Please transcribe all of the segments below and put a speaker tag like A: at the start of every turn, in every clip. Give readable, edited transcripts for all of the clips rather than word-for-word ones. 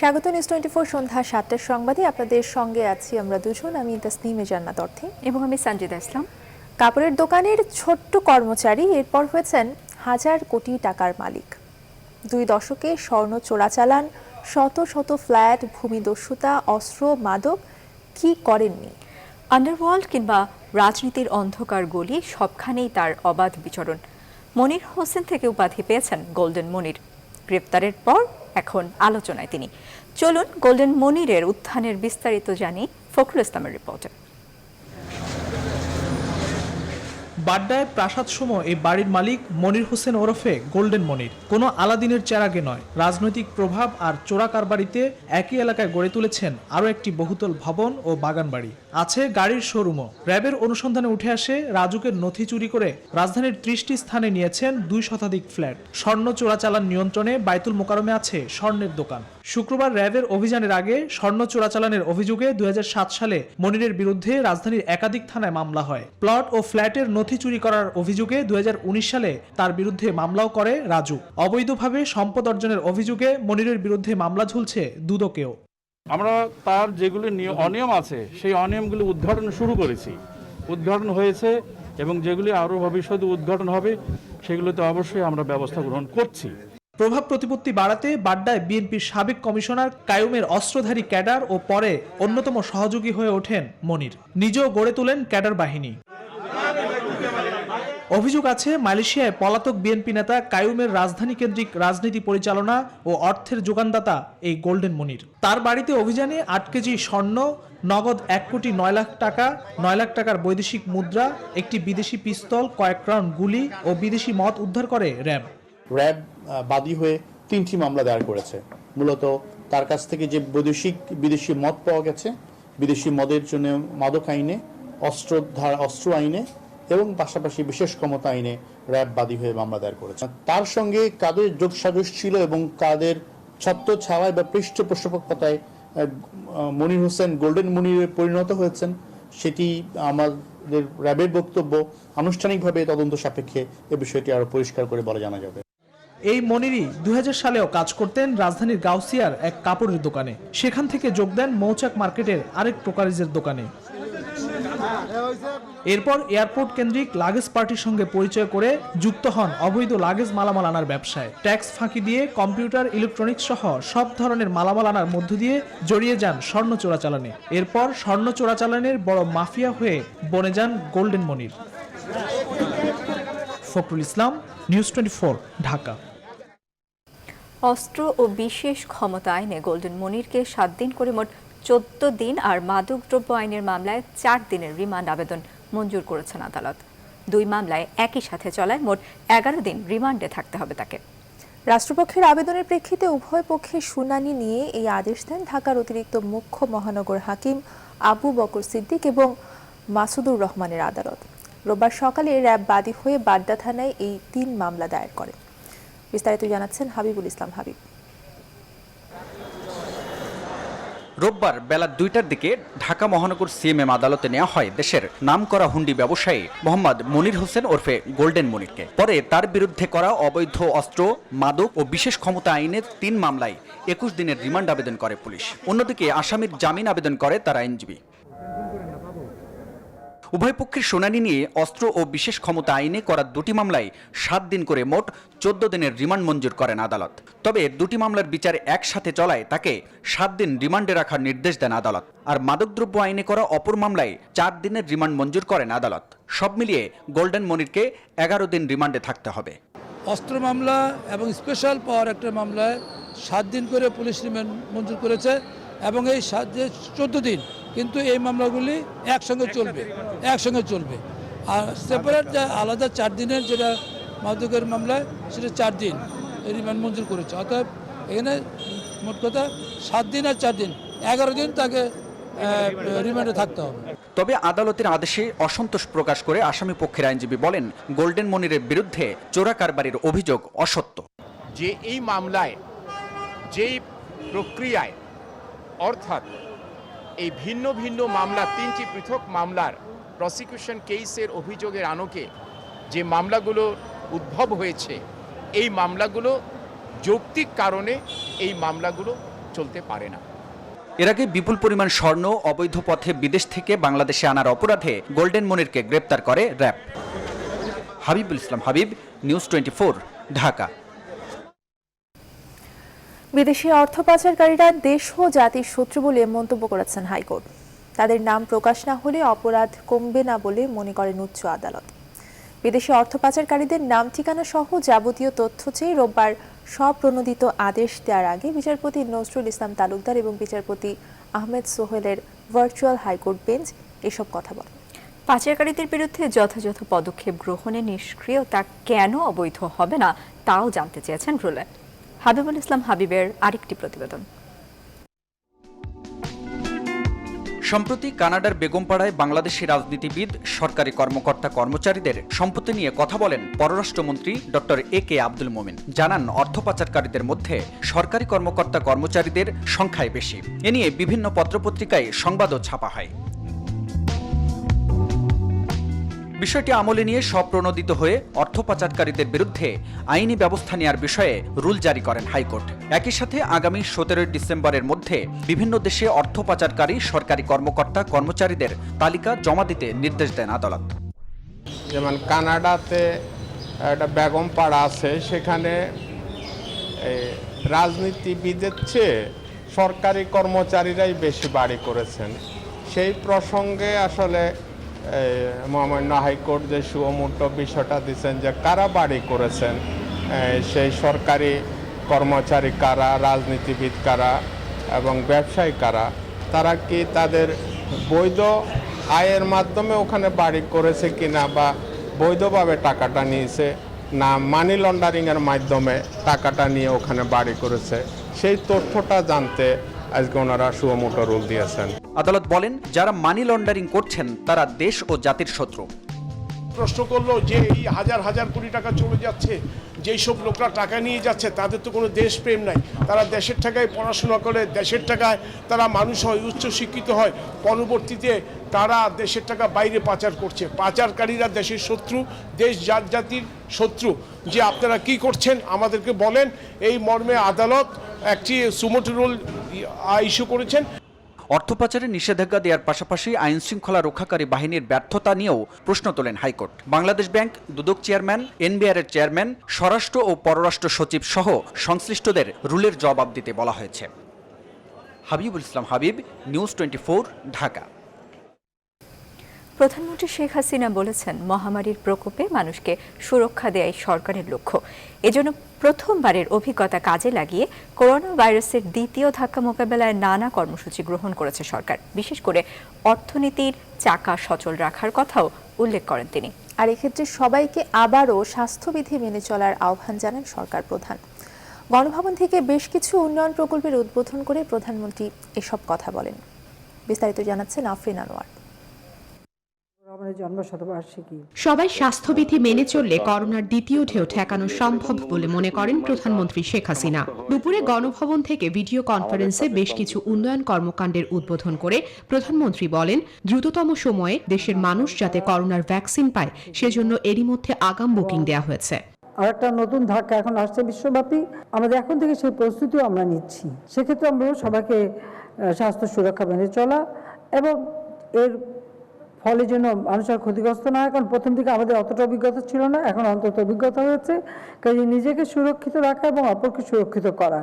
A: স্বাগত নিউজ 24 সন্ধ্যা ৭টার সংবাদে আপনাদের সঙ্গে আছি আমরা দুজন। আমি তাসনিমে জান্নাত অর্থে
B: এবং আমি সঞ্জিদা ইসলাম।
A: কাপড়ের দোকানের ছোট্ট কর্মচারী এরপর হয়েছেন হাজার কোটি টাকার মালিক। 2 দশকে স্বর্ণ চোরাচালান, শত শত ফ্ল্যাট, ভূমিদস্যুতা, অস্ত্র, মাদক, কি করেননি?
B: আন্ডারওয়ার্ল্ড কিংবা রাজনীতির অন্ধকার গলি, সবখানেই তার অবাধ বিচরণ। মনির হোসেন থেকে উপাধি পেয়েছেন গোল্ডেন মনির। গ্রেপ্তারের পর এখন আলোচনায় তিনি। চলুন গোল্ডেন মনিরের উত্থানের বিস্তারিত জানি ফখরুল ইসলামের রিপোর্টে।
C: বাড্ডায় প্রাসাদসম এই বাড়ির মালিক মনির হোসেন ওরফে গোল্ডেন মনির। কোনো আলাদিনের চেরাগে নয়, রাজনৈতিক প্রভাব আর চোরা কারবারিতে একই এলাকায় গড়ে তুলেছেন আরও একটি বহুতল ভবন ও বাগান বাড়ি। আছে গাড়ির শোরুমও। র্যাবের অনুসন্ধানে উঠে আসে রাজুকের নথি চুরি করে রাজধানীর 30টি স্থানে নিয়েছেন 2 শতাধিক ফ্ল্যাট। স্বর্ণ চোরাচালান নিয়ন্ত্রণে বাইতুল মোকারমে আছে স্বর্ণের দোকান। শুক্রবার র্যাবের অভিযানের আগে স্বর্ণ চোরাচালানের অভিযোগে 2007 সালে মনিরের বিরুদ্ধে রাজধানীর একাধিক থানায় মামলা হয়। প্লট ও ফ্ল্যাটের নথি চুরি করার অভিযোগে 2019 সালে তার বিরুদ্ধে মামলাও করে রাজু। অবৈধভাবে সম্পদ অর্জনের অভিযোগে মনিরের বিরুদ্ধে মামলা ঝুলছে দুদকেও।
D: আমরা তার যেগুলি অনিয়ম আছে সেই অনিয়মগুলি উদ্ঘাটন শুরু করেছি, উদ্ঘাটন হয়েছে এবং যেগুলি আরও ভবিষ্যতে উদ্ঘাটন হবে সেগুলোতে অবশ্যই আমরা ব্যবস্থা গ্রহণ করছি।
C: প্রভাব প্রতিপত্তি বাড়াতে বাড্ডায় বিএনপির সাবেক কমিশনার কায়ুমের অস্ত্রধারী ক্যাডার ও পরে অন্যতম সহযোগী হয়ে ওঠেন মনির। নিজেও গড়ে তোলেন ক্যাডার বাহিনী। অভিযোগ আছে মালয়েশিয়ায় পলাতক বিএনপি নেতা কায়ুমের রাজধানী কেন্দ্রিক রাজনীতি পরিচালনা ও অর্থের যোগানদাতা এই গোল্ডেন মনির। তার বাড়িতে অভিযানে 8 কেজি স্বর্ণ, নগদ 1 কোটি 9 লাখ টাকা, 9 লাখ টাকার বৈদেশিক মুদ্রা, একটি বিদেশি পিস্তল, কয়েক রাউন্ড গুলি ও বিদেশি মদ উদ্ধার করে র্যাব।
E: র্যাব বাদী হয়ে 3টি মামলা দায়ের করেছে। মূলত তার কাছ থেকে যে বিদেশি মদ পাওয়া গেছে, বিদেশি মদের জন্য মাদক আইনে, অস্ত্র আইনে এবং পাশাপাশি বিশেষ ক্ষমতা আইনে র্যাব বাদী হয়ে মামলা দায়ের করেছে। তার সঙ্গে কাদের যোগসাজশ ছিল এবং কাদের ছত্র ছাওয়ায় বা পৃষ্ঠপোষকতায় মনির হোসেন গোল্ডেন মনিরে পরিণত হয়েছেন সেটি আমাদের র্যাবের বক্তব্য। আনুষ্ঠানিকভাবে তদন্ত সাপেক্ষে এ বিষয়টি আরো পরিষ্কার করে বলা জানা যাবে।
C: এই মনিরই 2000 সালেও কাজ করতেন রাজধানীর গাউসিয়ার এক কাপড়ের দোকানে। সেখান থেকে যোগ দেন মৌচাক মার্কেটের আরেক প্রকারিজের দোকানে। এরপর এয়ারপোর্ট কেন্দ্রিক লাগেজ পার্টির সঙ্গে পরিচয় করে যুক্ত হন অবৈধ লাগেজ মালামাল আনার ব্যবসায়। ট্যাক্স ফাঁকি দিয়ে কম্পিউটার, ইলেকট্রনিক্স সহ সব ধরনের মালামাল আনার মধ্য দিয়ে জড়িয়ে যান স্বর্ণ চোরাচালানে। এরপর স্বর্ণ চোরাচালানের বড় মাফিয়া হয়ে বনে যান গোল্ডেন মনির। ফখরুল ইসলাম, নিউজ 24, ঢাকা।
B: অস্ত্র ও বিশেষ ক্ষমতা আইনে গোল্ডেন মনিরকে 7 দিন করে মোট 14 দিন আর মাদকদ্রব্য আইনের মামলায় 4 দিনের রিমান্ড আবেদন মঞ্জুর করেছেন আদালত। 2 মামলায় একই সাথে চলায় মোট 11 দিন রিমান্ডে থাকতে হবে তাকে।
A: রাষ্ট্রপক্ষের আবেদনের প্রেক্ষিতে উভয় পক্ষের শুনানি নিয়ে এই আদেশ দেন ঢাকার অতিরিক্ত মুখ্য মহানগর হাকিম আবু বকর সিদ্দিক এবং মাসুদুর রহমানের আদালত। রোববার সকালে র্যাব বাদী হয়ে বাড্ডা থানায় এই 3 মামলা দায়ের করেন। বিস্তারিত জানাচ্ছেন হাবিবুল ইসলাম হাবিব।
F: রোববার বেলা 2টার দিকে ঢাকা মহানগর সিএমএম আদালতে নেওয়া হয় দেশের নামকরা হুন্ডি ব্যবসায়ী মোহাম্মদ মনির হোসেন ওরফে গোল্ডেন মনিরকে। পরে তার বিরুদ্ধে করা অবৈধ অস্ত্র, মাদক ও বিশেষ ক্ষমতা আইনের 3 মামলায় 21 দিনের রিমান্ড আবেদন করে পুলিশ। অন্যদিকে আসামির জামিন আবেদন করে তার আইনজীবী। উভয় পক্ষের শুনানি নিয়ে অস্ত্র ও বিশেষ ক্ষমতা আইনে করা 2টি মামলায় 7 দিন করে মোট 14 দিনের রিমান্ড মঞ্জুর করেন আদালত। তবে 2টি মামলার বিচার একসাথে চলায় তাকে 7 দিন রিমান্ডে রাখার নির্দেশ দেন আদালত। আর মাদকদ্রব্য আইনে করা অপর মামলায় 4 দিনের রিমান্ড মঞ্জুর করেন আদালত। সব মিলিয়ে গোল্ডেন মনিরকে 11 দিন রিমান্ডে থাকতে হবে।
G: অস্ত্র মামলা এবং স্পেশাল পাওয়ার অ্যাক্টের মামলায় 7 দিন করে পুলিশ রিমান্ড মঞ্জুর করেছে এবং এই 14 দিন কিন্তু এই মামলাগুলি একসঙ্গে চলবে। আর সেপারেট আলাদা 4 দিনের যেটা মাদকের মামলায় সেটা 4 দিন রিমান্ড মঞ্জুর করেছে। অর্থাৎ এখানে মোট কথা 7 দিন আর 4 দিন 11 দিন তাকে রিমান্ডে থাকতে হবে।
F: তবে আদালতের আদেশে অসন্তোষ প্রকাশ করে আসামি পক্ষের আইনজীবী বলেন, গোল্ডেন মনিরের বিরুদ্ধে চোরা কারবারির অভিযোগ অসত্য।
H: যে এই মামলায় যেই প্রক্রিয়ায় অর্থাৎ এই ভিন্ন ভিন্ন মামলা 3টি পৃথক মামলার প্রসিকিউশন কেসের অভিযোগের আলোকে যে মামলাগুলো উদ্ভব হয়েছে এই মামলাগুলো যৌক্তিক কারণে এই মামলাগুলো চলতে পারে না।
F: এর আগে বিপুল পরিমাণ স্বর্ণ অবৈধ পথে বিদেশ থেকে বাংলাদেশে আনার অপরাধে গোল্ডেন মনিরকে গ্রেপ্তার করে র্যাব। হাবিবুল ইসলাম হাবিব, নিউজ 24, ঢাকা।
A: বিদেশি অর্থ পাচারকারীরা দেশ ও জাতির শত্রু বলে মন্তব্য করেছেন হাইকোর্ট। তাদের নাম প্রকাশ না হলে অপরাধ কমবে না বলে মনে করেন উচ্চ আদালত। বিদেশি অর্থ পাচারকারীদের নাম ঠিকানা সহ যাবতীয় তথ্য চেয়ে রোববার স্বপ্রণোদিত আদেশ দেওয়ার আগে বিচারপতি নজরুল ইসলাম তালুকদার এবং বিচারপতি আহমেদ সোহেলের ভার্চুয়াল হাইকোর্ট বেঞ্চ এসব কথা বলেন।
B: পাচারকারীদের বিরুদ্ধে যথাযথ পদক্ষেপ গ্রহণে নিষ্ক্রিয়তা কেন অবৈধ হবে না তাও জানতে চেয়েছেন রুলে। হাবিবুল ইসলাম হাবিবের আরেকটি প্রতিবেদন।
F: সম্প্রতি কানাডার বেগমপাড়ায় বাংলাদেশি রাজনীতিবিদ, সরকারি কর্মকর্তা কর্মচারীদের সম্পত্তি নিয়ে কথা বলেন পররাষ্ট্রমন্ত্রী ডক্টর AK আব্দুল মোমিন। জানান, অর্থ পাচারকারীদের মধ্যে সরকারি কর্মকর্তা কর্মচারীদের সংখ্যাই বেশি। এ নিয়ে বিভিন্ন পত্রপত্রিকায় সংবাদও ছাপা হয়। বিষয়টি আমলে নিয়ে স্বপ্রণোদিত হয়ে অর্থ পাচারকারীদের বিরুদ্ধে আইনি ব্যবস্থা নেওয়ার বিষয়ে রুল জারি করেন হাইকোর্ট। একই সাথে আগামী 17 ডিসেম্বরের মধ্যে বিভিন্ন দেশে অর্থ পাচারকারী সরকারি কর্মকর্তা কর্মচারীদের তালিকা জমা দিতে নির্দেশ দেন আদালত।
I: যেমন কানাডাতে একটা বেগমপাড়া আছে, সেখানে রাজনীতিবিদের চেয়ে সরকারি কর্মচারীরাই বেশি বাড়ি করেছেন। সেই প্রসঙ্গে আসলে মহামান্য হাইকোর্ট যে সুমোটো বিষয়টা দিচ্ছেন যে কারা বাড়ি করেছেন, সেই সরকারি কর্মচারী কারা, রাজনীতিবিদ কারা এবং ব্যবসায়ী কারা, তারা কি তাদের বৈধ আয়ের মাধ্যমে ওখানে বাড়ি করেছে কিনা বা বৈধভাবে টাকাটা নিয়েছে না মানি লন্ডারিংয়ের মাধ্যমে টাকাটা নিয়ে ওখানে বাড়ি করেছে, সেই তথ্যটা জানতে আজকে ওনারা সুমোটো রুল দিয়েছেন।
F: আদালত বলেন, যারা মানি লন্ডারিং করছেন তারা দেশ ও জাতির শত্রু।
J: প্রশ্ন করলো যে এই হাজার হাজার কোটি টাকা চলে যাচ্ছে, যেই সব লোকরা টাকা নিয়ে যাচ্ছে তাদের তো কোনো দেশপ্রেম নাই। তারা দেশের টাকায় পড়াশোনা করে, দেশের টাকায় তারা মানুষ হয়, উচ্চ শিক্ষিত হয়, পরবর্তীতে তারা দেশের টাকা বাইরে পাচার করছে। পাচারকারীরা দেশের শত্রু, দেশ জাতির শত্রু। যে আপনারা কি করছেন আমাদেরকে বলেন। এই মর্মে আদালত একটি সুমোটো রুল ইস্যু করেছেন।
F: অর্থ পাচারে নিষেধাজ্ঞা দেওয়ার পাশাপাশি আইন শৃঙ্খলা রক্ষাকারী বাহিনীর ব্যর্থতা নিয়েও প্রশ্ন তোলেন হাইকোর্ট। বাংলাদেশ ব্যাংক, দুদক চেয়ারম্যান, NBR এর চেয়ারম্যান, স্বরাষ্ট্র ও পররাষ্ট্র সচিব সহ সংশ্লিষ্টদের রুলের জবাব দিতে বলা হয়েছে। হাবিবুল ইসলাম হাবিব, নিউজ 24, ঢাকা।
B: প্রধানমন্ত্রী শেখ হাসিনা বলেছেন, মহামারীর প্রকোপে মানুষকে সুরক্ষা দেয়াই সরকারের লক্ষ্য। এজন্য প্রথমবারের অভিজ্ঞতা কাজে লাগিয়ে করোনা ভাইরাসের দ্বিতীয় ধাক্কা মোকাবেলায় নানা কর্মসূচি গ্রহণ করেছে সরকার। বিশেষ করে অর্থনীতির চাকা সচল রাখার কথাও উল্লেখ করেন তিনি।
A: আর এক্ষেত্রে সবাইকে আবারও স্বাস্থ্যবিধি মেনে চলার আহ্বান জানান সরকার প্রধান। গণভবন থেকে বেশ কিছু উন্নয়ন প্রকল্পের উদ্বোধন করে প্রধানমন্ত্রী এসব কথা বলেন। বিস্তারিত জানাচ্ছেন আফরিন আনোয়ার।
K: সবাই স্বাস্থ্যবিধি মেনে চললে করোনার দ্বিতীয় ঢেউ ঠেকানো সম্ভব বলে মনে করেন প্রধানমন্ত্রী শেখ হাসিনা। দুপুরে গণভবন থেকে ভিডিও কনফারেন্সে বেশ কিছু উন্নয়ন কর্মকাণ্ডের উদ্বোধন করে প্রধানমন্ত্রী বলেন, দ্রুততম সময়ে দেশের মানুষ যাতে করোনার ভ্যাকসিন পায় সেজন্য এরই মধ্যে আগাম বুকিং দেওয়া হয়েছে।
L: আরেকটা নতুন ধাক্কা এখন আসছে বিশ্বব্যাপী, আমাদের এখন থেকে সেই প্রস্তুতিও আমরা নিচ্ছি। সেক্ষেত্রে আমরা সবাইকে স্বাস্থ্য সুরক্ষা মেনে চলা এবং এর ফলে যেন মানুষের ক্ষতিগ্রস্ত না হয়। কারণ প্রথম দিকে আমাদের অতটা অভিজ্ঞতা ছিল না, এখন অন্তত অভিজ্ঞতা হয়েছে। কাজে নিজেকে সুরক্ষিত রাখা এবং অপরকে সুরক্ষিত করা,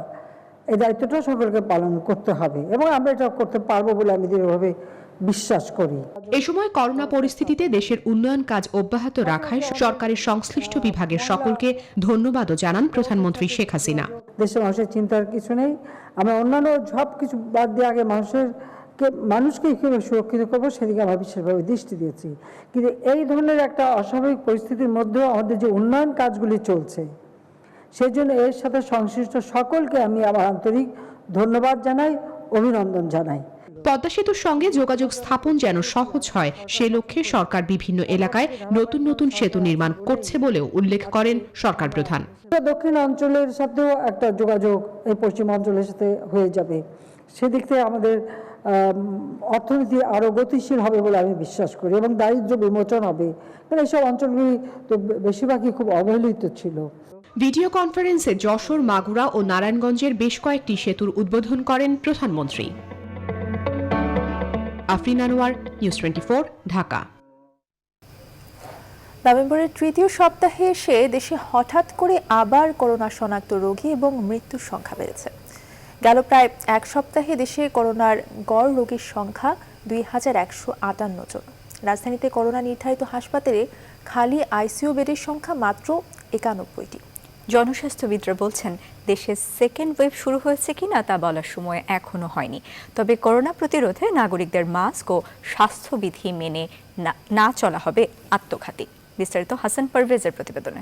L: এই দায়িত্বটা সকলকে পালন করতে হবে এবং আমরা এটা করতে পারবো বলে আমি দৃঢ়ভাবে বিশ্বাস করি।
K: এ সময় করোনা পরিস্থিতিতে দেশের উন্নয়ন কাজ অব্যাহত রাখায় সরকারের সংশ্লিষ্ট বিভাগের সকলকে ধন্যবাদও জানান প্রধানমন্ত্রী শেখ হাসিনা।
L: দেশের মানুষের চিন্তার কিছু নেই, আমরা অন্যান্য সব কিছু বাদ দিয়ে আগে মানুষকে কীভাবে সুরক্ষিত করবো সেদিকে আমরা বিশেষভাবে দৃষ্টি দিয়েছি। কিন্তু এই ধরনের একটা অস্বাভাবিক পরিস্থিতির মধ্যেও আমাদের যে উন্নয়ন কাজগুলি চলছে, সেই জন্য এর সাথে সংশ্লিষ্ট সকলকে আমি আমার আন্তরিক ধন্যবাদ জানাই, অভিনন্দন জানাই।
K: পদ্মা সেতুর সঙ্গে যোগাযোগ স্থাপন যেন সহজ হয় সে লক্ষ্যে সরকার বিভিন্ন এলাকায় নতুন নতুন সেতু নির্মাণ করছে বলেও উল্লেখ করেন সরকার প্রধান।
L: দক্ষিণ অঞ্চলের সাথেও একটা যোগাযোগ এই পশ্চিম অঞ্চলের সাথে হয়ে যাবে, সেদিক থেকে আমাদের অর্থনীতি আরও গতিশীল হবে বলে আমি বিশ্বাস করি এবং দারিদ্র্য বিমোচন হবে। কারণ এইসব অঞ্চলগুলি তো বেশিরভাগই খুব অবহেলিত ছিল।
K: ভিডিও কনফারেন্সে যশোর, মাগুরা ও নারায়ণগঞ্জের বেশ কয়েকটি সেতুর উদ্বোধন করেন প্রধানমন্ত্রী। আফরিন আনোয়ার, নিউজ 24, ঢাকা।
A: নভেম্বরের তৃতীয় সপ্তাহে এসে দেশে হঠাৎ করে আবার করোনা শনাক্ত রোগী এবং মৃত্যুর সংখ্যা বেড়েছে। গেল প্রায় এক সপ্তাহে দেশে করোনার গড় রোগীর সংখ্যা 2158 জন। রাজধানীতে করোনা নির্ধারিত হাসপাতালে খালি আইসিইউ বেডের সংখ্যা মাত্র 91টি।
B: জনস্বাস্থ্যবিদরা বলছেন, দেশে সেকেন্ড ওয়েভ শুরু হয়েছে কিনা তা বলার সময় এখনো হয়নি। তবে করোনা প্রতিরোধে নাগরিকদের মাস্ক ও স্বাস্থ্যবিধি মেনে না চলা হবে আত্মঘাতী। বিস্তারিত হাসান পারভেজের প্রতিবেদনে।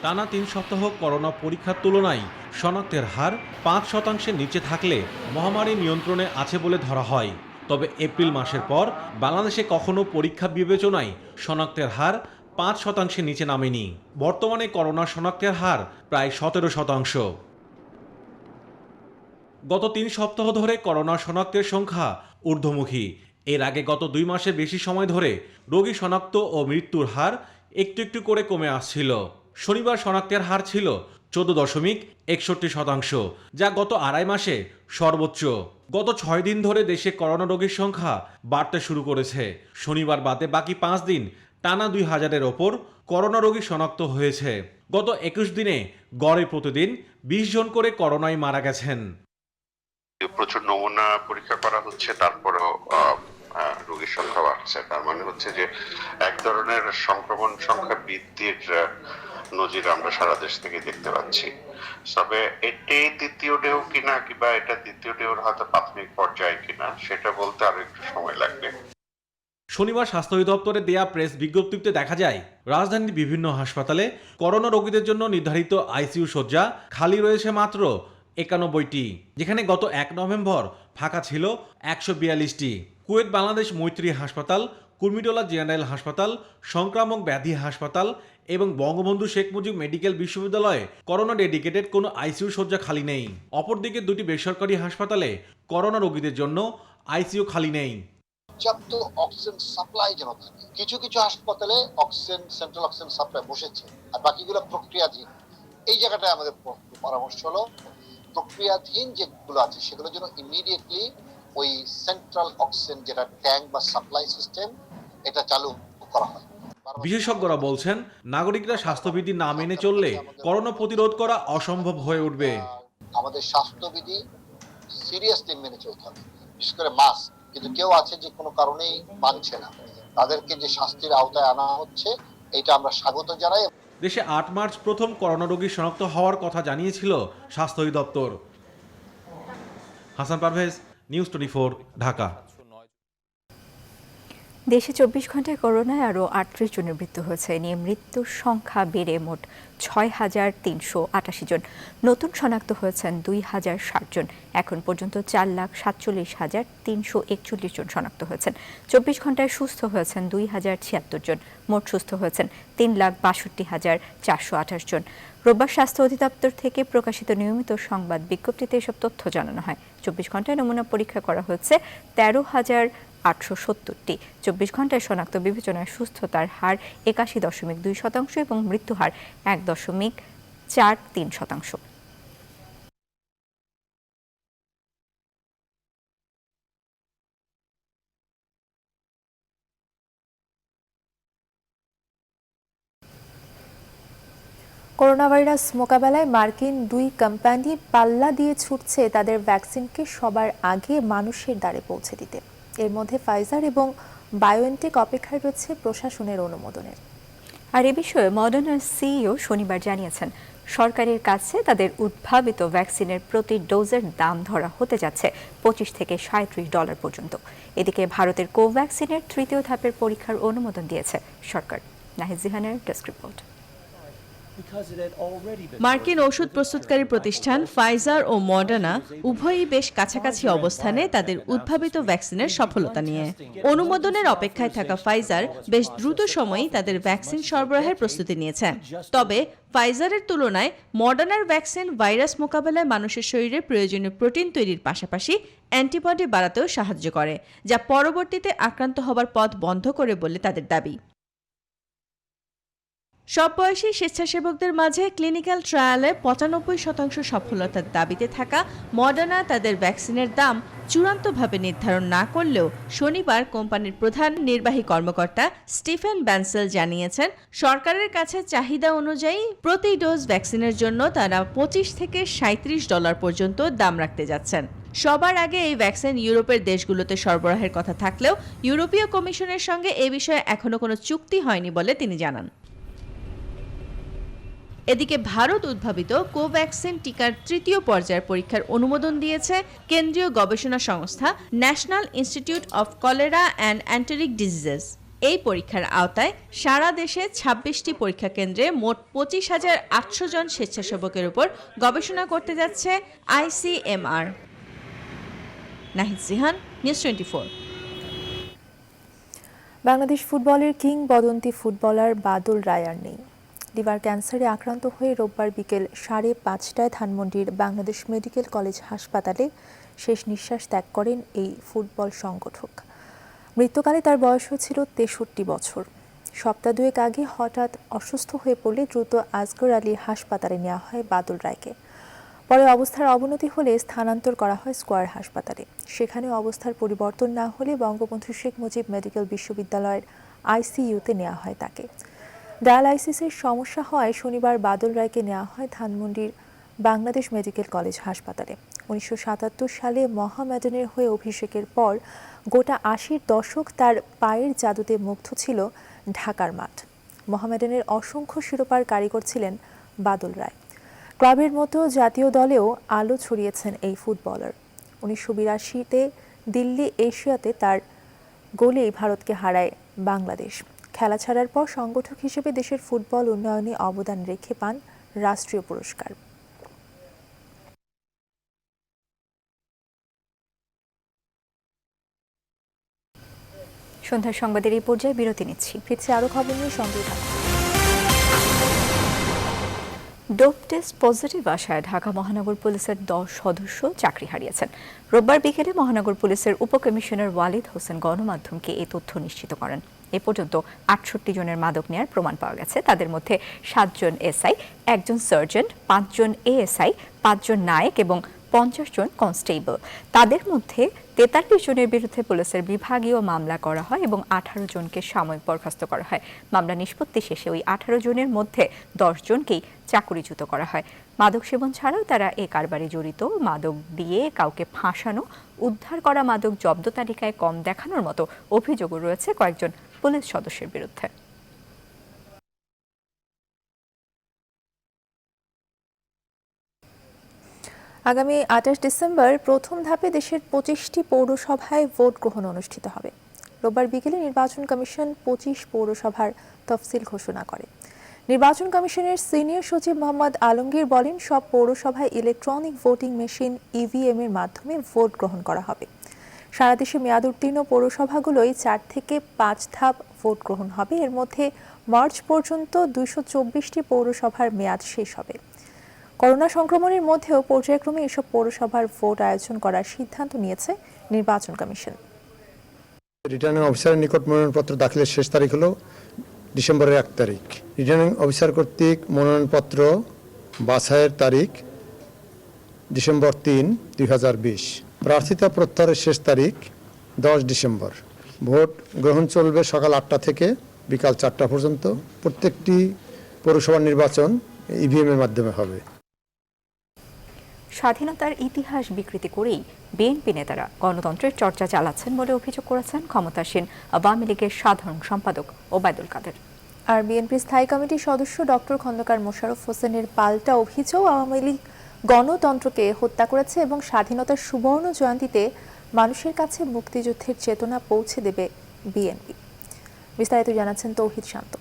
M: টানা 3 সপ্তাহ করোনা পরীক্ষার তুলনায় শনাক্তের হার 5% নিচে থাকলে মহামারী নিয়ন্ত্রণে আছে বলে ধরা হয়। তবে এপ্রিল মাসের পর বাংলাদেশে কখনো পরীক্ষা বিবেচনায় শনাক্তের হার 5% নিচে নামেনি। বর্তমানে করোনা শনাক্তের হার প্রায় 17%। গত 3 সপ্তাহ ধরে করোনা শনাক্তের সংখ্যা ঊর্ধ্বমুখী। এর আগে গত 2 মাসের বেশি সময় ধরে রোগী শনাক্ত ও মৃত্যুর হার একটু একটু করে কমে আসছিল। শনিবার শনাক্তের হার ছিল 14.61%, যা গত আড়াই মাসে সর্বোচ্চ। গত 6 দিন ধরে দেশে করোনা রোগীর সংখ্যা বাড়তে শুরু করেছে। শনিবার বাদে বাকি 5 দিন টানা 2000-এর ওপর করোনা রোগী শনাক্ত হয়েছে। গত 21 দিনে গড়ে প্রতিদিন 20 জন করে করোনায় মারা গেছেন।
N: প্রচুর নমুনা পরীক্ষা করা হচ্ছে, তারপরেও রোগীর সংখ্যা বাড়ছে। তার মানে হচ্ছে যে এক ধরনের সংক্রমণ সংখ্যা বৃদ্ধির নজির আমরা সারা দেশ থেকে দেখতে পাচ্ছি। তবে এটি দ্বিতীয় ঢেউ কিনা কিংবা এটা দ্বিতীয় ঢেউর হয়তো প্রাথমিক পর্যায়ে কিনা সেটা বলতে আরো একটু সময় লাগবে।
M: শনিবার স্বাস্থ্য অধিদপ্তরে দেয়া প্রেস বিজ্ঞপ্তিতে দেখা যায়, রাজধানীর বিভিন্ন হাসপাতালে করোনা রোগীদের জন্য নির্ধারিত আইসিইউ শয্যা খালি রয়েছে মাত্র 91টি, যেখানে গত 1 নভেম্বর ফাঁকা ছিল 142টি। কুয়েত বাংলাদেশ মৈত্রী হাসপাতাল, কুর্মিটোলা জেনারেল হাসপাতাল, সংক্রামক ব্যাধি হাসপাতাল এবং বঙ্গবন্ধু শেখ মুজিব মেডিকেল বিশ্ববিদ্যালয়ে করোনা ডেডিকেটেড কোনো আইসিইউ শয্যা খালি নেই। অপরদিকে 2টি বেসরকারি হাসপাতালে করোনা রোগীদের জন্য আইসিইউ খালি নেই।
O: পর্যাপ্ত অক্সিজেন সাপ্লাই যেন থাকে। কিছু কিছু হাসপাতালে অক্সিজেন, সেন্ট্রাল অক্সিজেন সাপ্লাই বসেছে, আর বাকিগুলো প্রক্রিয়াধীন। এই জায়গাটায় আমাদের পরামর্শ হলো, প্রক্রিয়াধীন যেগুলো আছে সেগুলো যেন ইমিডিয়েটলি ওই সেন্ট্রাল অক্সিজেন যেটা ট্যাঙ্ক বা সাপ্লাই সিস্টেম, এটা চালু করা হয়।
M: বিশেষজ্ঞরা বলছেন, নাগরিকরা স্বাস্থ্যবিধি না মেনে চললে করোনা প্রতিরোধ করা অসম্ভব হয়ে উঠবে।
O: আমাদের স্বাস্থ্যবিধি সিরিয়াসলি মেনে চলতে হবে, বিশেষ করে মাস্ক। কিন্তু কেউ আছে যে কোনো কারণেই মানছে না, তাদেরকে যে শাস্তির আওতায় আনা হচ্ছে, এটা আমরা স্বাগত জানাই।
M: দেশে 8 মার্চ প্রথম করোনা রোগী শনাক্ত হওয়ার কথা জানিয়েছিল স্বাস্থ্য অধিদপ্তর। হাসান পারভেজ, নিউজ 24, ঢাকা।
B: দেশে 24 ঘন্টায় করোনায় আরও 38 জনের মৃত্যু হয়েছে। এ নিয়ে মৃত্যুর সংখ্যা বেড়ে মোট 6,388 জন। নতুন শনাক্ত হয়েছেন 2,060 জন। এখন পর্যন্ত 4,47,341 জন শনাক্ত হয়েছেন। 24 ঘন্টায় সুস্থ হয়েছেন 2,076 জন। মোট সুস্থ হয়েছেন 3,62,428 জন। রোববার স্বাস্থ্য অধিদপ্তর থেকে প্রকাশিত নিয়মিত সংবাদ বিজ্ঞপ্তিতে এসব তথ্য জানানো হয়। 24 ঘন্টায় নমুনা পরীক্ষা করা হয়েছে 13,870টি। 24 ঘন্টায় শনাক্ত বিবেচনায় সুস্থতার হার 81.2% এবং মৃত্যু হার 1.43%।
A: করোনা ভাইরাস মোকাবেলায় মার্কিন 2 কোম্পানি পাল্লা দিয়ে ছুটছে তাদের ভ্যাকসিনকে সবার আগে মানুষের দ্বারে পৌঁছে দিতে। এর মধ্যে ফাইজার এবং বায়োএনটেক অপেক্ষায় রয়েছে প্রশাসনের অনুমোদনের।
B: আর এ বিষয়ে মডার্নার সিইও শনিবার জানিয়েছেন, সরকারের কাছে তাদের উদ্ভাবিত ভ্যাকসিনের প্রতি ডোজের দাম ধরা হতে যাচ্ছে $25 থেকে $37 পর্যন্ত। এদিকে ভারতের কোভ্যাক্সিনের 3য় ধাপের পরীক্ষার অনুমোদন দিয়েছে সরকার। নাহিদ জিহানের ডেস্ক রিপোর্ট।
P: মার্কিন ওষুধ প্রস্তুতকারী প্রতিষ্ঠান ফাইজার ও মডার্না উভয়ই বেশ কাছাকাছি অবস্থানে তাদের উদ্ভাবিত ভ্যাকসিনের সফলতা নিয়ে। অনুমোদনের অপেক্ষায় থাকা ফাইজার বেশ দ্রুত সময়েই তাদের ভ্যাকসিন সরবরাহের প্রস্তুতি নিয়েছে। তবে ফাইজারের তুলনায় মডার্নার ভ্যাকসিন ভাইরাস মোকাবেলায় মানুষের শরীরে প্রয়োজনীয় প্রোটিন তৈরির পাশাপাশি অ্যান্টিবডি বাড়াতেও সাহায্য করে, যা পরবর্তীতে আক্রান্ত হবার পথ বন্ধ করে বলে তাদের দাবি। সব বয়সী স্বেচ্ছাসেবকদের মাঝে ক্লিনিক্যাল ট্রায়ালে ৯৫% সফলতার দাবিতে থাকা মডার্না তাদের ভ্যাকসিনের দাম চূড়ান্তভাবে নির্ধারণ না করলেও শনিবার কোম্পানির প্রধান নির্বাহী কর্মকর্তা স্টিফেন ব্যানসেল জানিয়েছেন, সরকারের কাছে চাহিদা অনুযায়ী প্রতি ডোজ ভ্যাকসিনের জন্য তারা $25 থেকে $37 পর্যন্ত দাম রাখতে যাচ্ছেন। সবার আগে এই ভ্যাকসিন ইউরোপের দেশগুলোতে সরবরাহের কথা থাকলেও ইউরোপীয় কমিশনের সঙ্গে এ বিষয়ে এখনো কোনো চুক্তি হয়নি বলে তিনি জানান। এদিকে ভারত উদ্ভাবিত কোভ্যাক্সিন টিকার তৃতীয় পর্যায়ের পরীক্ষার অনুমোদন দিয়েছে কেন্দ্রীয় গবেষণা সংস্থা national institute of cholera and enteric diseases. এই পরীক্ষার আওতায় সারা দেশে ২৬টি পরীক্ষা কেন্দ্রে মোট ২৫,৮০০ জন স্বেচ্ছাসেবকের উপর গবেষণা করতে যাচ্ছে ICMR। নাহিদ জিহান, নিউজ 24।
A: বাংলাদেশ ফুটবলের কিংবদন্তি ফুটবলার বাদল রায় আর নেই। লিভার ক্যান্সারে আক্রান্ত হয়ে রোববার বিকেল ৫:৩০টায় ধানমন্ডির বাংলাদেশ মেডিকেল কলেজ হাসপাতালে শেষ নিঃশ্বাস ত্যাগ করেন এই ফুটবল সংগঠক। মৃত্যুকালে তার বয়স ছিল ৬৩ বছর। সপ্তাহ দুয়েক আগে হঠাৎ অসুস্থ হয়ে পড়লে দ্রুত আসগর আলী হাসপাতালে নেওয়া হয় বাদল রায়কে। পরে অবস্থার অবনতি হলে স্থানান্তর করা হয় স্কয়ার হাসপাতালে। সেখানে অবস্থার পরিবর্তন না হলে বঙ্গবন্ধু শেখ মুজিব মেডিকেল বিশ্ববিদ্যালয়ের ICUতে নেওয়া হয় তাকে। ডায়ালাইসিসের সমস্যা হওয়ায় শনিবার বাদল রায়কে নেওয়া হয় ধানমন্ডির বাংলাদেশ মেডিকেল কলেজ হাসপাতালে। ১৯৭৭ সালে মোহামেডানের হয়ে অভিষেকের পর গোটা ৮০-র দশক তার পায়ের জাদুতে মুগ্ধ ছিল ঢাকার মাঠ। মোহামেডানের অসংখ্য শিরোপার কারিগর ছিলেন বাদল রায়। ক্লাবের মতো জাতীয় দলেও আলো ছড়িয়েছেন এই ফুটবলার। ১৯৮২-তে দিল্লি এশিয়াতে তার গোলেই ভারতকে হারায় বাংলাদেশ। খেলা ছাড়ার পর সংগঠক হিসেবে দেশের ফুটবল উন্নয়নে অবদান রেখে পান রাষ্ট্রীয় পুরস্কার।
B: সন্ধ্যার সংবাদের এই পর্যায়ে বিরতি নিচ্ছি।
A: ফিরছে আরও খবর নিয়ে সঙ্গে থাকুন।
B: ডোপ টেস্ট পজিটিভ আসায় ঢাকা মহানগর পুলিশের 10 সদস্য চাকরি হারিয়েছেন। রোববার বিকেলে মহানগর পুলিশের উপকমিশনার ওয়ালিদ হোসেন গণমাধ্যমকে এই তথ্য নিশ্চিত করেন। এ পর্যন্ত ৬৮ জনের মাদক নেয়ার প্রমাণ পাওয়া গেছে। তাদের মধ্যে 7 জন এসআই, 1 জন সার্জেন্ট, 5 জন এএসআই, 5 জন নায়েক এবং 50 জন কনস্টেবল। তাদের মধ্যে 43 জনের বিরুদ্ধে পুলিশের বিভাগীয় মামলা করা হয় এবং 18 জনকে সাময়িক বরখাস্ত করা হয়। মামলা নিষ্পত্তি শেষে ওই 18 জনের মধ্যে 10 জনকেই চাকুরিচ্যুত করা হয়। মাদক সেবন ছাড়াও তারা এ কারবারে জড়িত। মাদক দিয়ে কাউকে ফাঁসানো, উদ্ধার করা মাদক জব্দ তালিকায় কম দেখানোর মতো অভিযোগও রয়েছে কয়েকজন পুলিশ সদস্যের বিরুদ্ধে।
A: আগামী ২৮ ডিসেম্বর প্রথম ধাপে দেশের 25টি পৌরসভায় ভোট গ্রহণ অনুষ্ঠিত হবে। রোববার বিকেলে নির্বাচন কমিশন 25 পৌরসভার তফসিল ঘোষণা করে। নির্বাচন কমিশনের সিনিয়র সচিব মোহাম্মদ আলমগীর বলেন, সব পৌরসভায় ইলেকট্রনিক ভোটিং মেশিন EVM এর মাধ্যমে ভোট গ্রহণ করা হবে। সারা দেশে মেয়াদ উত্তীর্ণ পৌরসভাগুলোই 4 থেকে 5 ধাপ ভোট গ্রহণ হবে। এর মধ্যে মার্চ পর্যন্ত 224টি পৌরসভার মেয়াদ শেষ হবে। করোনা সংক্রমণের মধ্যেও পর্যায়ক্রমে এসব পৌরসভার ভোট আয়োজন করার সিদ্ধান্ত নিয়েছে নির্বাচন কমিশন।
Q: রিটার্নিং অফিসারের নিকট মনোনয়নপত্র দাখিলের শেষ তারিখ হল ডিসেম্বরের 1 তারিখ। রিটার্নিং অফিসার কর্তৃক মনোনয়নপত্র বাছাইয়ের তারিখ ডিসেম্বর 3, 2020। প্রার্থিতা প্রত্যাহারের শেষ তারিখ 10 ডিসেম্বর। ভোট গ্রহণ চলবে সকাল 8টা থেকে বিকাল 4টা পর্যন্ত। প্রত্যেকটি পৌরসভার নির্বাচন EVM এর মাধ্যমে হবে।
B: স্বাধীনতার ইতিহাস বিকৃতি করেই বিএনপি নেতারা গণতন্ত্রের চর্চা চালাচ্ছেন বলে অভিযোগ করেছেন ক্ষমতাসীন আওয়ামী লীগের সাধারণ সম্পাদক ওবায়দুল কাদের।
A: আর বিএনপি স্থায়ী কমিটির সদস্য ডক্টর খন্দকার মোশাররফ হোসেনের পাল্টা অভিযোগ, আওয়ামী লীগ গণতন্ত্রকে হত্যা করেছে এবং স্বাধীনতার সুবর্ণ জয়ন্তীতে মানুষের কাছে মুক্তিযুদ্ধের চেতনা পৌঁছে দেবে বিএনপি। বিস্তারিত জানাচ্ছেন তৌহিদ শান্ত।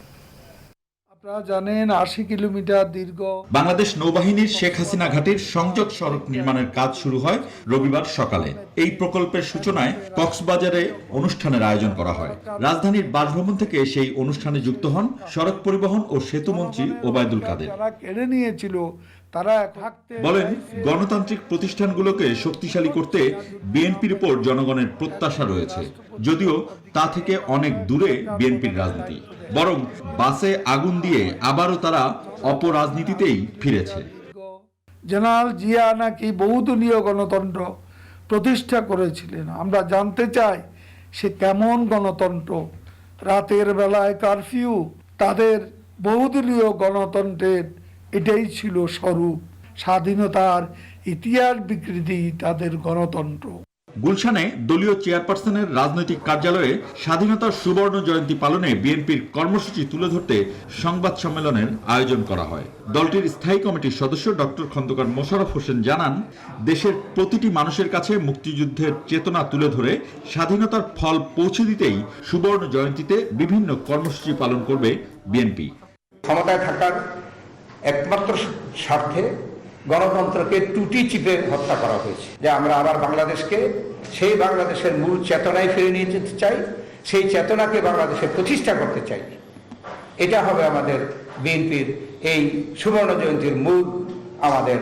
R: আপনারা জানেন 80 কিলোমিটার দীর্ঘ
S: বাংলাদেশ নৌবাহিনীর শেখ হাসিনা ঘাটির সংযোগ সড়ক নির্মাণের কাজ শুরু হয় রবিবার সকালে। এই প্রকল্পের সূচনায় কক্সবাজারে অনুষ্ঠানের আয়োজন করা হয়। রাজধানীর বাসভবন থেকে সেই অনুষ্ঠানে যুক্ত হন সড়ক পরিবহন ও সেতু মন্ত্রী ওবায়দুল কাদের।
R: যারা কেড়ে নিয়েছিল তারা থাকতে
S: বলেন গণতান্ত্রিক প্রতিষ্ঠানগুলোকে শক্তিশালী করতে বিএনপির উপর জনগণের প্রত্যাশা রয়েছে, যদিও তা থেকে অনেক দূরে বিএনপির রাজনীতি। বরং বাসে আগুন দিয়ে আবারও তারা অপরাজনীতিতেই ফিরেছে।
R: জেনারেল জিয়া নাকি বহুদলীয় গণতন্ত্র প্রতিষ্ঠা করেছিলেন। আমরা জানতে চাই সে কেমন গণতন্ত্র। রাতের বেলায় কারফিউ, তাদের বহুদলীয় গণতন্ত্রের এটাই ছিল স্বরূপ। স্বাধীনতার ইতিহাস বিকৃতি তাদের গণতন্ত্র।
S: গুলশানে দলীয় চেয়ারপারসনের রাজনৈতিক কার্যালয়ে স্বাধীনতার সুবর্ণ জয়ন্তী পালনে বিএনপির কর্মসূচি তুলে ধরতে সংবাদ সম্মেলনের আয়োজন করা হয়। দলটির স্থায়ী কমিটির সদস্য ডক্টর খন্দকার মোশাররফ হোসেন জানান, দেশের প্রতিটি মানুষের কাছে মুক্তিযুদ্ধের চেতনা তুলে ধরে স্বাধীনতার ফল পৌঁছে দিতেই সুবর্ণ জয়ন্তীতে বিভিন্ন কর্মসূচি পালন করবে বিএনপি।
T: ক্ষমতায় থাকার একমাত্র স্বার্থে গণতন্ত্রকে টুটি চিপে হত্যা করা হয়েছে। যে আমরা আবার বাংলাদেশকে সেই বাংলাদেশের মূল চেতনায় ফিরে নিয়ে যেতে চাই, সেই চেতনাকে বাংলাদেশে প্রতিষ্ঠা করতে চাই। এটা হবে আমাদের বিএনপির এই সুবর্ণ জয়ন্তীর মূল আমাদের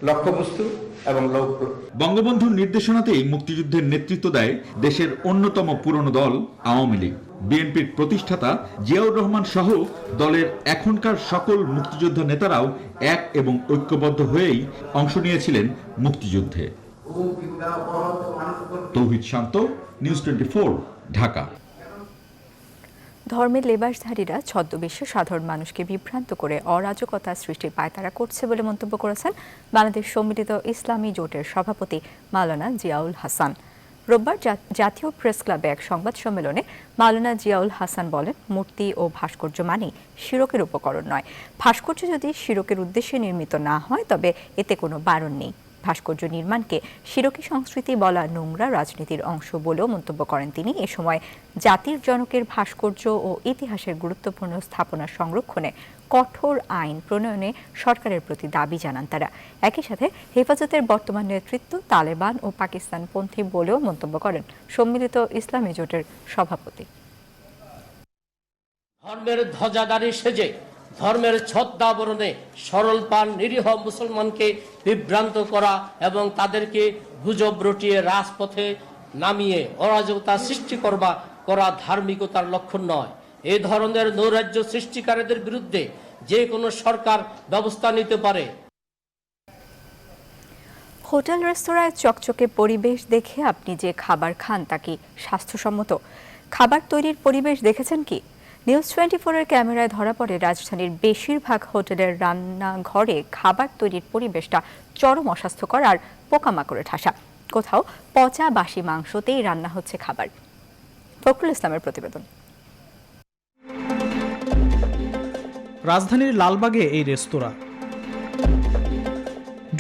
T: লক্ষ্যবস্তু এবং লক্ষ্য।
S: বঙ্গবন্ধুর নির্দেশনাতেই মুক্তিযুদ্ধের নেতৃত্ব দেয় দেশের অন্যতম পুরনো দল আওয়ামী লীগ। বিএনপির প্রতিষ্ঠাতা জিয়াউর রহমান সহ দলের এখনকার সকল মুক্তিযোদ্ধা নেতারাও এক এবং ঐক্যবদ্ধ হয়েই অংশ নিয়েছিলেন মুক্তিযুদ্ধে। তৌহিদ শান্ত, নিউজ 24, ঢাকা।
B: ধর্মের লেবাসধারীরা ছদ্মবেশে সাধারণ মানুষকে বিভ্রান্ত করে অরাজকতা সৃষ্টির পায়তারা করছে বলে মন্তব্য করেছেন বাংলাদেশ সম্মিলিত ইসলামী জোটের সভাপতি মাওলানা জিয়াউল হাসান। রোববার জাতীয় প্রেস ক্লাবে এক সংবাদ সম্মেলনে মাওলানা জিয়াউল হাসান বলেন, মূর্তি ও ভাস্কর্য মানেই শিরকের উপকরণ নয়। ভাস্কর্য যদি শিরকের উদ্দেশ্যে নির্মিত না হয় তবে এতে কোনো বারণ নেই। ভাস্কর্য নির্মাণকে শিরকি সংস্কৃতি বলা নোংরা রাজনীতির অংশ বলেও মন্তব্য করেন তিনি। এ সময় জাতির জনকের ভাস্কর্য ও ইতিহাসের গুরুত্বপূর্ণ স্থাপনা সংরক্ষণে কঠোর আইন প্রণয়নে সরকারের প্রতি দাবি জানান তারা। একই সাথে হেফাজতের বর্তমান নেতৃত্ব তালেবান ও পাকিস্তানপন্থী বলেও মন্তব্য করেন সম্মিলিত ইসলামী জোটের সভাপতি।
U: ধর্মের ধ্বজাধারী সেজে ধর্মের ছদ্মাবরণে সরল পান নিরীহ মুসলমানকে বিভ্রান্ত করা এবং তাদেরকে গুজব রটিয়ে রাজপথে নামিয়ে অরাজকতা সৃষ্টি করা ধার্মিকতার লক্ষণ নয়। এই ধরনের নৈরাজ্য সৃষ্টিকারীদের বিরুদ্ধে যে কোনো সরকার ব্যবস্থা নিতে পারে।
B: হোটেল রেস্তোরাঁয় চকচকে পরিবেশ দেখে আপনি যে খাবার খান তা কি স্বাস্থ্যসম্মত? খাবার তৈরির পরিবেশ দেখেছেন কি? নিউজ 24-এর ক্যামেরায় ধরা পড়ে রাজধানীর বেশিরভাগ হোটেলের রান্নাঘরে খাবার তৈরির পরিবেশটা চরম অস্বাস্থ্যকর আর পোকামাকড়ে ঠাসা। কোথাও পচা বাসি মাংসতেই রান্না হচ্ছে খাবার। ফখরুল ইসলামের প্রতিবেদন।
C: রাজধানীর লালবাগে এই রেস্তোরাঁ।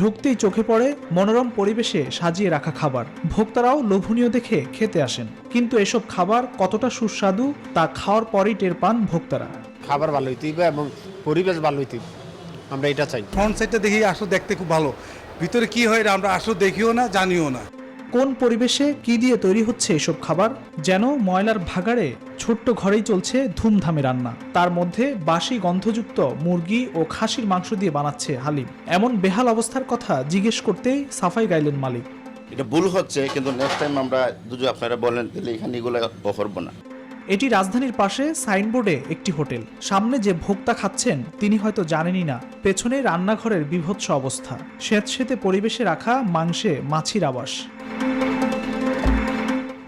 C: ঢুকতেই চোখে পড়ে মনোরম পরিবেশে সাজিয়ে রাখা খাবার। ভোক্তারাও লোভনীয় দেখে খেতে আসেন, কিন্তু এসব খাবার কতটা সুস্বাদু তা খাওয়ার পরেই টের পান ভোক্তারা।
V: খাবার ভালো হইতে হবে এবং পরিবেশ ভালো হইতে হবে, আমরা এটা চাই।
W: ফ্রন্ট সাইডটা দেখি আসলে দেখতে খুব ভালো, ভিতরে কি হয় আমরা আসলে দেখিও না, জানিও না।
C: কোন পরিবেশে কি দিয়ে তৈরি হচ্ছে এসব খাবার? যেন ময়লার ভাগাড়ে ছোট্ট ঘরেই চলছে ধুমধামে রান্না। তার মধ্যে বাসি গন্ধযুক্ত মুরগি ও খাসির মাংস দিয়ে বানাচ্ছে হালিম। এমন বেহাল অবস্থার কথা জিজ্ঞেস করতেই সাফাই গাইলেন মালিক।
X: এটা ভুল হচ্ছে, কিন্তু নেক্সট টাইম আমরা যদি আপনারা বলেন তাহলে এখানে এগুলো করবো না।
C: এটি রাজধানীর পাশে সাইনবোর্ডে একটি হোটেল। সামনে যে ভোক্তা খাচ্ছেন তিনি হয়তো জানেনই না পেছনে রান্নাঘরের বীভৎস অবস্থা। স্যাঁতসেঁতে পরিবেশে রাখা মাংসে মাছির আবাস।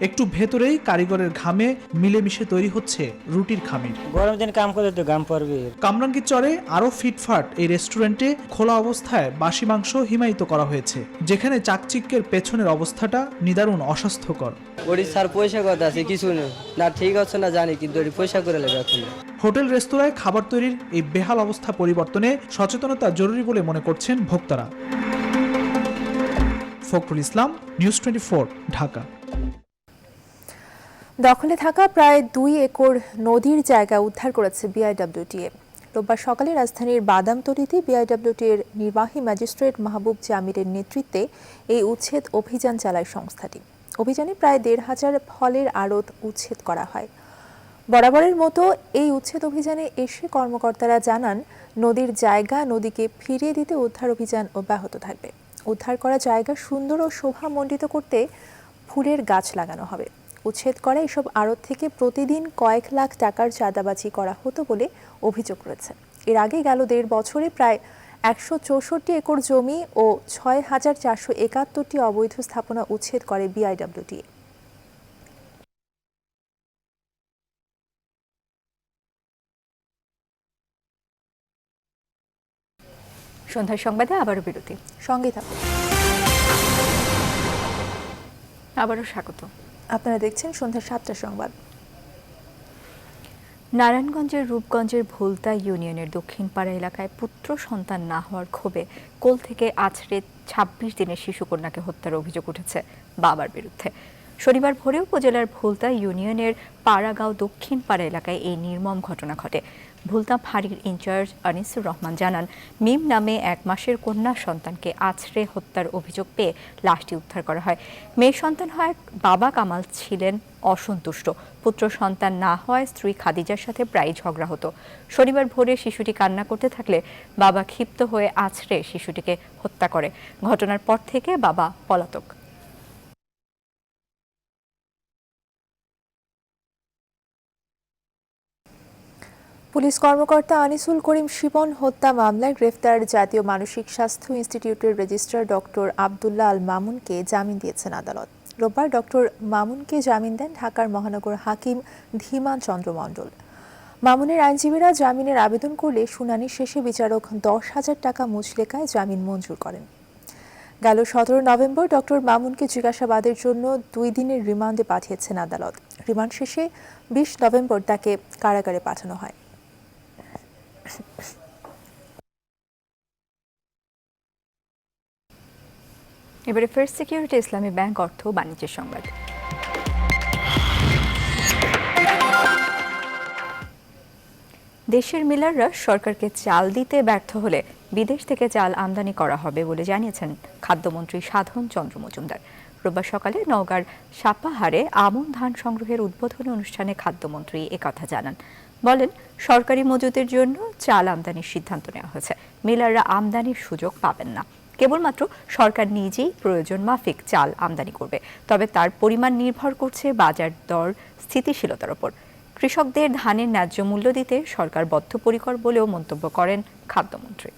C: একটু ভেতরেই কারিগরের ঘামে মিলেমিশে তৈরি হচ্ছে রুটির খামির।
Y: গরম দিন কাম করে তো ঘাম পড়বে।
C: কামরাঙ্গীর চরে আরো ফিটফাট এই রেস্টুরেন্টে খোলা অবস্থায় বাসি মাংস হিমায়িত করা হয়েছে, যেখানে চাকচিক্যের পেছনের অবস্থাটা নিদারুণ অস্বাস্থ্যকর।
Y: ওরি স্যার পয়সা কথা আছে কিছু নেই, না ঠিক আছে না জানি, কিন্তু ওরি পয়সা করে লেগে এখন।
C: হোটেল রেস্তোরাঁয় খাবার তৈরির এই বেহাল অবস্থা পরিবর্তনে সচেতনতা জরুরি বলে মনে করছেন ভোক্তারা। ফখরুল ইসলাম, নিউজ 24, ঢাকা।
A: দখলে থাকা প্রায় 2 একর নদীর জায়গা উদ্ধার করেছে বিআইডব্লিউটিএ। রোববার সকালে রাজধানীর বাদামতলীতে বিআইডব্লিউটিএর নির্বাহী ম্যাজিস্ট্রেট মাহবুব জামিরের নেতৃত্বে এই উচ্ছেদ অভিযান চালায় সংস্থাটি। অভিযানে প্রায় 1,500 ফলের আড়ত উচ্ছেদ করা হয়। বরাবরের মতো এই উচ্ছেদ অভিযানে এসে কর্মকর্তারা জানান, নদীর জায়গা নদীকে ফিরিয়ে দিতে উদ্ধার অভিযান অব্যাহত থাকবে। উদ্ধার করা জায়গা সুন্দর ও শোভামণ্ডিত করতে ফুলের গাছ লাগানো হবে। উচ্ছেদ করা এসব আড়ত থেকে প্রতিদিন কয়েক লাখ টাকার চাঁদাবাজি করা হতো বলে অভিযোগ রয়েছে। এর আগে গেল 1.5 বছরে প্রায় 164 একর জমি ও 6,471টি অবৈধ স্থাপনা উচ্ছেদ করে বিআইডব্লিউটিএ।
B: সন্ধ্যার সংবাদে আবারও বিরতি,
A: সঙ্গে থাকুন।
B: আবারও স্বাগত।
A: আপনারা দেখছেন সন্ধ্যা 7টার সংবাদ।
B: নারায়ণগঞ্জের রূপগঞ্জের ভুলতা ইউনিয়নের দক্ষিণপাড়া এলাকায় পুত্র সন্তান না হওয়ার ক্ষোভে কোল থেকে আছড়ে 26 দিনের শিশুকন্যাকে হত্যার অভিযোগ উঠেছে বাবার বিরুদ্ধে। শনিবার ভোরে উপজেলার ভুলতা ইউনিয়নের পাড়াগাঁও দক্ষিণপাড়া এলাকায় এই নির্মম ঘটনা ঘটে। ভুলতা ফাঁড়ির ইনচার্জ আনিসুর রহমান জানান, মিম নামে 1 মাসের কন্যা সন্তানকে আছড়ে হত্যার অভিযোগ পেয়ে লাশটি উদ্ধার করা হয়। মেয়ে সন্তান হয় বাবা কামাল ছিলেন অসন্তুষ্ট। পুত্র সন্তান না হওয়ায় স্ত্রী খাদিজার সাথে প্রায় ঝগড়া হতো। শনিবার ভোরে শিশুটি কান্না করতে থাকলে বাবা ক্ষিপ্ত হয়ে আছড়ে শিশুটিকে হত্যা করে। ঘটনার পর থেকে বাবা পলাতক।
A: পুলিশ কর্মকর্তা আনিসুল করিম শিপন হত্যা মামলায় গ্রেফতার জাতীয় মানসিক স্বাস্থ্য ইনস্টিটিউটের রেজিস্ট্রার ডক্টর আব্দুল্লাহ আল মামুনকে জামিন দিয়েছেন আদালত। রোববার ডক্টর মামুনকে জামিন দেন ঢাকার মহানগর হাকিম ধীমান চন্দ্র মণ্ডল। মামুনের আইনজীবীরা জামিনের আবেদন করলে শুনানি শেষে বিচারক 10,000 টাকা মুচলেকায় জামিন মঞ্জুর করেন। গেল 17 নভেম্বর ডক্টর মামুনকে জিজ্ঞাসাবাদের জন্য 2 দিনের রিমান্ডে পাঠিয়েছেন আদালত। রিমান্ড শেষে 20 নভেম্বর তাকে কারাগারে পাঠানো হয়।
B: এবারে ফার্স্ট সিকিউরিটি ইসলামী ব্যাংক অর্থ ও বাণিজ্যের সংবাদ। দেশের মিলাররা সরকারকে চাল দিতে ব্যর্থ হলে বিদেশ থেকে চাল আমদানি করা হবে বলে জানিয়েছেন খাদ্যমন্ত্রী সাধন চন্দ্র মজুমদার। রোববার সকালে নওগাঁর সাপাহারে আমন ধান সংগ্রহের উদ্বোধনী অনুষ্ঠানে খাদ্যমন্ত্রী একথা জানান। বলেন, সরকারি মজুতের জন্য চাল আমদানির সিদ্ধান্ত নেওয়া হয়েছে। মিলাররা আমদানির সুযোগ পাবেন না, কেবলমাত্র সরকার নিজেই প্রয়োজন মাফিক চাল আমদানি করবে। তবে তার পরিমাণ নির্ভর করছে বাজার দর স্থিতিশীলতার উপর। কৃষকদের ধানের ন্যায্য মূল্য দিতে সরকার বদ্ধপরিকর বলেও মন্তব্য করেন খাদ্যমন্ত্রী।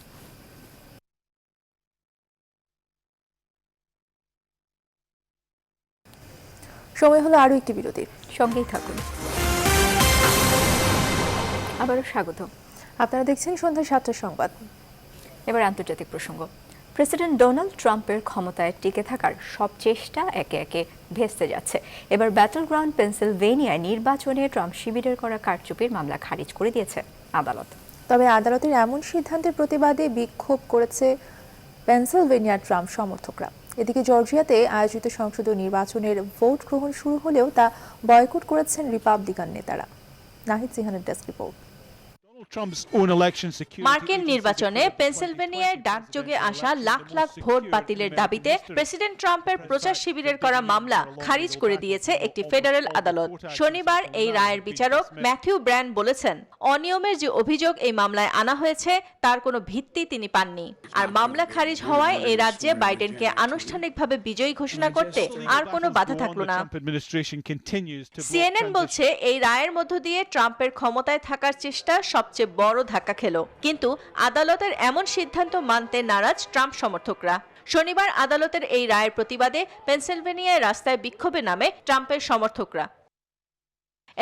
A: সময় হলো আরও একটি বিরতির,
B: সঙ্গেই থাকুন। আবারও স্বাগত।
A: আপনারা দেখছেন সন্ধ্যা 7টার সংবাদ।
B: এবার আন্তর্জাতিক প্রসঙ্গ। প্রেসিডেন্ট ডোনাল্ড ট্রাম্পের ক্ষমতায় টিকে থাকার সব চেষ্টা একে একে ভেস্তে যাচ্ছে। এবার ব্যাটল গ্রাউন্ড পেনসিলভেনিয়ায় নির্বাচনে ট্রাম্প শিবিরের করা কারচুপির মামলা খারিজ করে দিয়েছে আদালত।
A: তবে আদালতের এমন সিদ্ধান্তের প্রতিবাদে বিক্ষোভ করেছে পেনসিলভেনিয়ার ট্রাম্প সমর্থকরা। এদিকে জর্জিয়াতে আয়োজিত সংসদীয় নির্বাচনের ভোট গ্রহণ শুরু হলেও তা বয়কট করেছেন রিপাবলিকান নেতারা। নাহিদ জিহানের ডেস্ক রিপোর্ট।
P: মার্কিন নির্বাচনে পেনসিলভেনিয়ায় ডাকযোগে আসা লাখ লাখ ভোট বাতিলের দাবিতে প্রেসিডেন্ট ট্রাম্পের প্রচার শিবিরের করা মামলা খারিজ করে দিয়েছে একটি ফেডারেল আদালত। শনিবার এই রায়ের বিচারক ম্যাথিউ ব্র্যান্ড বলেছেন, অনিয়মের যে অভিযোগ এই মামলায় আনা হয়েছে তার কোনো ভিত্তি তিনি পাননি। আর মামলা খারিজ হওয়ায় এই রাজ্যে বাইডেনকে আনুষ্ঠানিকভাবে বিজয়ী ঘোষণা করতে আর কোনো বাধা থাকলো না। সিএনএন বলছে, এই রায়ের মধ্য দিয়ে ট্রাম্পের ক্ষমতায় থাকার চেষ্টা সবচেয়ে বড় ধাক্কা খেল। কিন্তু আদালতের এমন সিদ্ধান্ত মানতে নারাজ ট্রাম্প সমর্থকরা। শনিবার আদালতের এই রায়ের প্রতিবাদে পেনসিলভেনিয়ায় রাস্তায় বিক্ষোভে নামে ট্রাম্পের সমর্থকরা।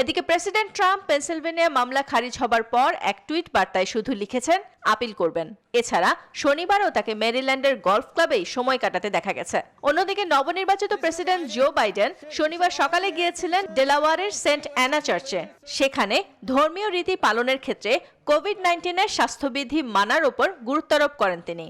P: এদিকে প্রেসিডেন্ট ট্রাম্প পেনসিলভেনিয়া মামলা খারিজ হবার পর এক টুইট বার্তায় শুধু লিখেছেন আপিল করবেন। এছাড়া শনিবারও তাকে মেরিল্যান্ডের গলফ ক্লাবেই সময় কাটাতে দেখা গেছে। অন্যদিকে নবনির্বাচিত প্রেসিডেন্ট জো বাইডেন শনিবার সকালে গিয়েছিলেন ডেলাওয়ারের সেন্ট অ্যানা চার্চে। সেখানে ধর্মীয় রীতি পালনের ক্ষেত্রে কোভিড-19 স্বাস্থ্যবিধি মানার উপর গুরুত্বারোপ করেন তিনি।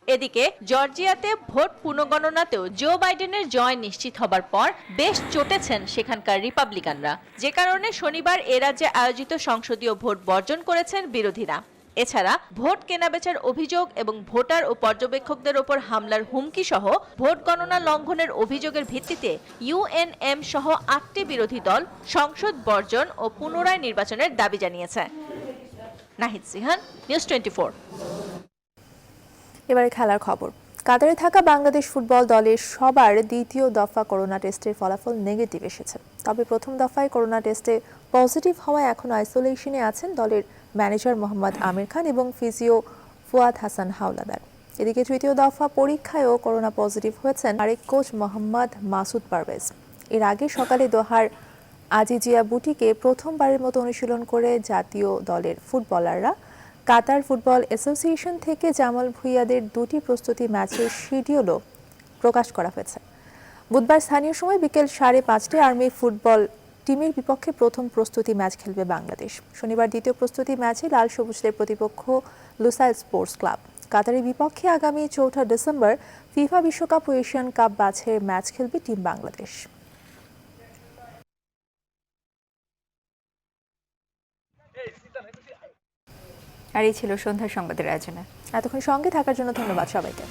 P: এদিকে জর্জিয়াতে ভোট পুনঃগণনাতেও জো বাইডেনের জয় নিশ্চিত হবার পর বেশ চটেছেন সেখানকার রিপাবলিকানরা, যে কারণে শনিবার এ রাজ্যে আয়োজিত সংসদীয় ভোট বর্জন করেছেন বিরোধীরা। এছাড়া ভোট কেনাবেচার অভিযোগ এবং ভোটার ও পর্যবেক্ষকদের ওপর হামলার হুমকি সহ ভোট গণনা লঙ্ঘনের অভিযোগের ভিত্তিতে ইউএনএম সহ 8টি বিরোধী দল সংসদ বর্জন ও পুনরায় নির্বাচনের দাবি জানিয়েছে। নাহিদ সিহান, নিউজ 24।
A: এবারে খেলার খবর। কাতারে থাকা বাংলাদেশ ফুটবল দলের সবার দ্বিতীয় দফা করোনা টেস্টের ফলাফল নেগেটিভ এসেছে। তবে প্রথম দফায় করোনা টেস্টে পজিটিভ হওয়ায় এখন আইসোলেশনে আছেন দলের ম্যানেজার মোহাম্মদ আমির খান এবং ফিজিও ফুয়াদ হাসান হাওলাদার। এদিকে তৃতীয় দফা পরীক্ষায়ও করোনা পজিটিভ হয়েছেন আরেক কোচ মোহাম্মদ মাসুদ পারভেজ। এর আগে সকালে দোহার আজিজিয়া বুটিকে প্রথমবারের মতো অনুশীলন করে জাতীয় দলের ফুটবলাররা কাতার ফুটবল অ্যাসোসিয়েশন থেকে জামাল ভুঁইয়াদের 2টি প্রস্তুতি ম্যাচের শিডিউলও প্রকাশ করা হয়েছে। বুধবার স্থানীয় সময় বিকেল 5:30টায় আর্মি ফুটবল টিমের বিপক্ষে প্রথম প্রস্তুতি ম্যাচ খেলবে বাংলাদেশ। শনিবার দ্বিতীয় প্রস্তুতি ম্যাচে লাল সবুজদের প্রতিপক্ষ লুসাইল স্পোর্টস ক্লাব। কাতারের বিপক্ষে আগামী 4 ডিসেম্বর ফিফা বিশ্বকাপ ও এশিয়ান কাপ বাছাইয়ের ম্যাচ খেলবে টিম বাংলাদেশ।
B: আর এই ছিল সন্ধ্যার সংবাদের আয়োজনে।
A: এতক্ষণ সঙ্গে থাকার জন্য ধন্যবাদ সবাইকে।